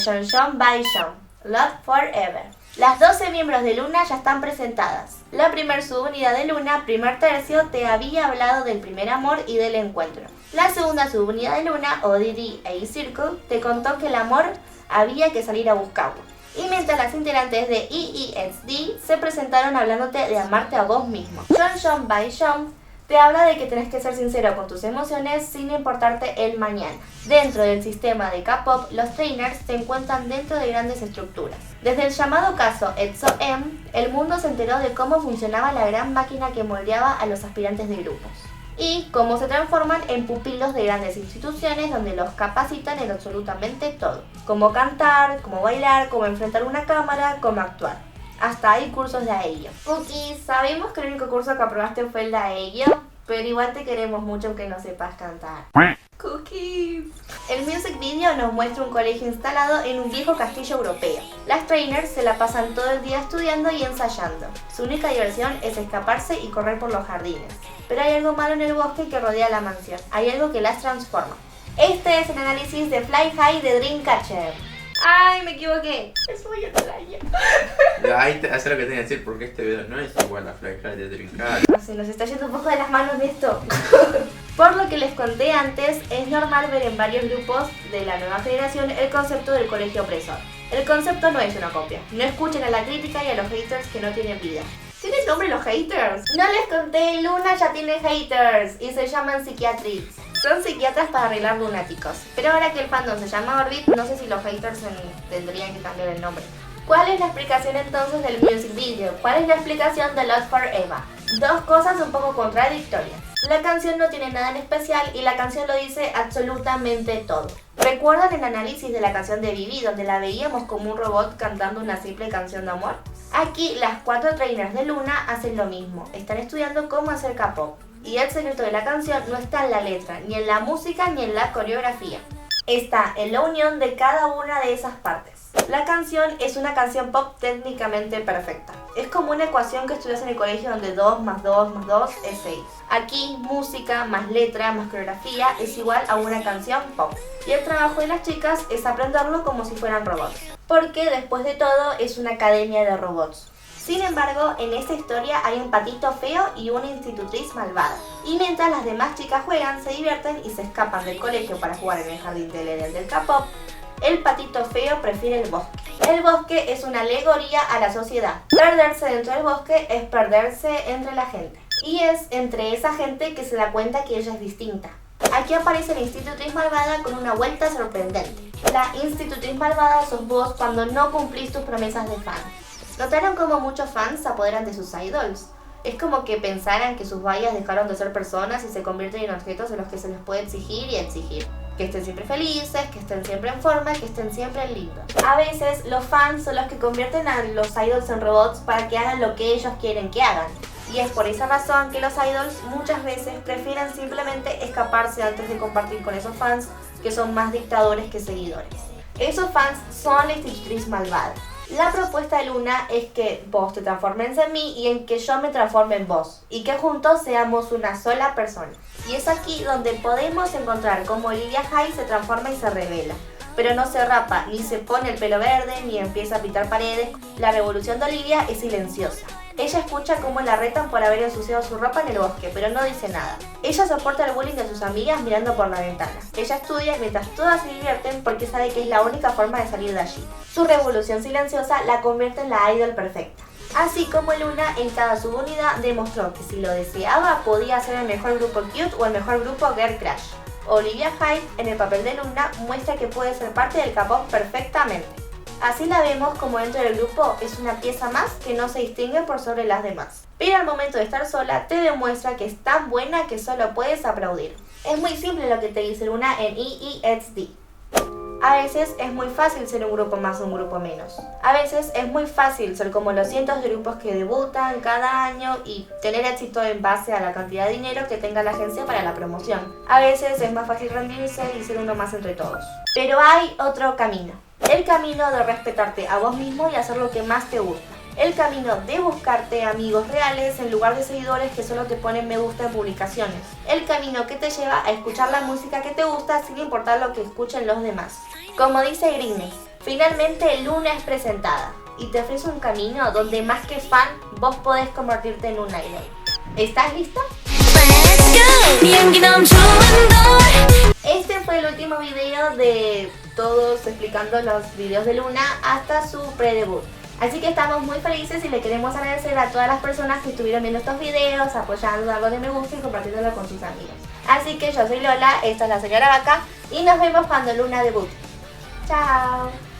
Jeon Bae-jung, Love Forever. Las 12 miembros de Luna ya están presentadas. La primer subunidad de Luna, primer tercio, te había hablado del primer amor y del encuentro. La segunda subunidad de Luna, ODD e E-Circle, te contó que el amor había que salir a buscarlo. Y mientras las integrantes de EEXD se presentaron hablándote de amarte a vos mismo. Jeon Bae-jung te habla de que tenés que ser sincero con tus emociones sin importarte el mañana. Dentro del sistema de K-pop, los trainers se encuentran dentro de grandes estructuras. Desde el llamado caso EXO-M, el mundo se enteró de cómo funcionaba la gran máquina que moldeaba a los aspirantes de grupos y cómo se transforman en pupilos de grandes instituciones donde los capacitan en absolutamente todo. Cómo cantar, cómo bailar, cómo enfrentar una cámara, cómo actuar. Hasta hay cursos de AEGIO. Cookies, sabemos que el único curso que aprobaste fue el de AEGIO, pero igual te queremos mucho aunque no sepas cantar. Cookies. El music video nos muestra un colegio instalado en un viejo castillo europeo. Las trainers se la pasan todo el día estudiando y ensayando. Su única diversión es escaparse y correr por los jardines. Pero hay algo malo en el bosque que rodea la mansión. Hay algo que las transforma. Este es el análisis de Fly High de Dreamcatcher. ¡Ay, me equivoqué! Es muy extraño. Ahí te hace lo que tenía que decir porque este video no es igual a Fly High de Dreamcatcher. Se nos está yendo un poco de las manos de esto. Por lo que les conté antes, es normal ver en varios grupos de la nueva generación el concepto del colegio opresor. El concepto no es una copia. No escuchen a la crítica y a los haters que no tienen vida. ¿Tienen nombre los haters? No les conté, Luna ya tiene haters y se llaman Psychiatrics. Son psiquiatras para arreglar lunáticos. Pero ahora que el fandom se llama Orbit, no sé si los haters tendrían que cambiar el nombre. ¿Cuál es la explicación entonces del music video? ¿Cuál es la explicación de Love Forever? Dos cosas un poco contradictorias. La canción no tiene nada en especial y la canción lo dice absolutamente todo. ¿Recuerdan el análisis de la canción de Vivi donde la veíamos como un robot cantando una simple canción de amor? Aquí las 4 trainers de Luna hacen lo mismo, están estudiando cómo hacer K-pop. Y el secreto de la canción no está en la letra, ni en la música, ni en la coreografía. Está en la unión de cada una de esas partes. La canción es una canción pop técnicamente perfecta. Es como una ecuación que estudias en el colegio donde 2 más 2 más 2 es 6. Aquí, música más letra más coreografía es igual a una canción pop. Y el trabajo de las chicas es aprenderlo como si fueran robots. Porque después de todo es una academia de robots. Sin embargo, en esta historia hay un patito feo y una institutriz malvada. Y mientras las demás chicas juegan, se divierten y se escapan del colegio para jugar en el jardín del Edén del K-pop, el patito feo prefiere el bosque. El bosque es una alegoría a la sociedad. Perderse dentro del bosque es perderse entre la gente. Y es entre esa gente que se da cuenta que ella es distinta. Aquí aparece la institutriz malvada con una vuelta sorprendente. La institutriz malvada sos vos cuando no cumplís tus promesas de fan. ¿Notaron cómo muchos fans se apoderan de sus idols? Es como que pensaran que sus vallas dejaron de ser personas y se convierten en objetos a los que se les puede exigir y exigir. Que estén siempre felices, que estén siempre en forma, que estén siempre lindos. A veces los fans son los que convierten a los idols en robots para que hagan lo que ellos quieren que hagan. Y es por esa razón que los idols muchas veces prefieren simplemente escaparse antes de compartir con esos fans que son más dictadores que seguidores. Esos fans son la institutriz malvada. La propuesta de Luna es que vos te transformes en mí y en que yo me transforme en vos y que juntos seamos una sola persona. Y es aquí donde podemos encontrar cómo Olivia Hye se transforma y se revela, pero no se rapa, ni se pone el pelo verde, ni empieza a pintar paredes. La revolución de Olivia es silenciosa. Ella escucha cómo la retan por haber ensuciado su ropa en el bosque, pero no dice nada. Ella soporta el bullying de sus amigas mirando por la ventana. Ella estudia mientras todas se divierten porque sabe que es la única forma de salir de allí. Su revolución silenciosa la convierte en la idol perfecta. Así como Luna en cada subunidad demostró que si lo deseaba podía ser el mejor grupo cute o el mejor grupo girl crush. Olivia Hye en el papel de Luna muestra que puede ser parte del K-pop perfectamente. Así la vemos como dentro del grupo es una pieza más que no se distingue por sobre las demás. Pero al momento de estar sola te demuestra que es tan buena que solo puedes aplaudir. Es muy simple lo que te dice Luna en EEXD. A veces es muy fácil ser un grupo más o un grupo menos. A veces es muy fácil ser como los cientos de grupos que debutan cada año y tener éxito en base a la cantidad de dinero que tenga la agencia para la promoción. A veces es más fácil rendirse y ser uno más entre todos. Pero hay otro camino. El camino de respetarte a vos mismo y hacer lo que más te gusta. El camino de buscarte amigos reales en lugar de seguidores que solo te ponen me gusta en publicaciones. El camino que te lleva a escuchar la música que te gusta sin importar lo que escuchen los demás. Como dice Greenex, Finalmente Luna es presentada y te ofrece un camino donde más que fan, vos podés convertirte en un idol. ¿Estás lista? Este fue el último video de todos explicando los videos de Luna hasta su pre-debut. Así que estamos muy felices y le queremos agradecer a todas las personas que estuvieron viendo estos videos, apoyando, dando me gusta y compartiéndolo con sus amigos. Así que yo soy Lola, esta es la señora Vaca y nos vemos cuando Luna debute. ¡Chao!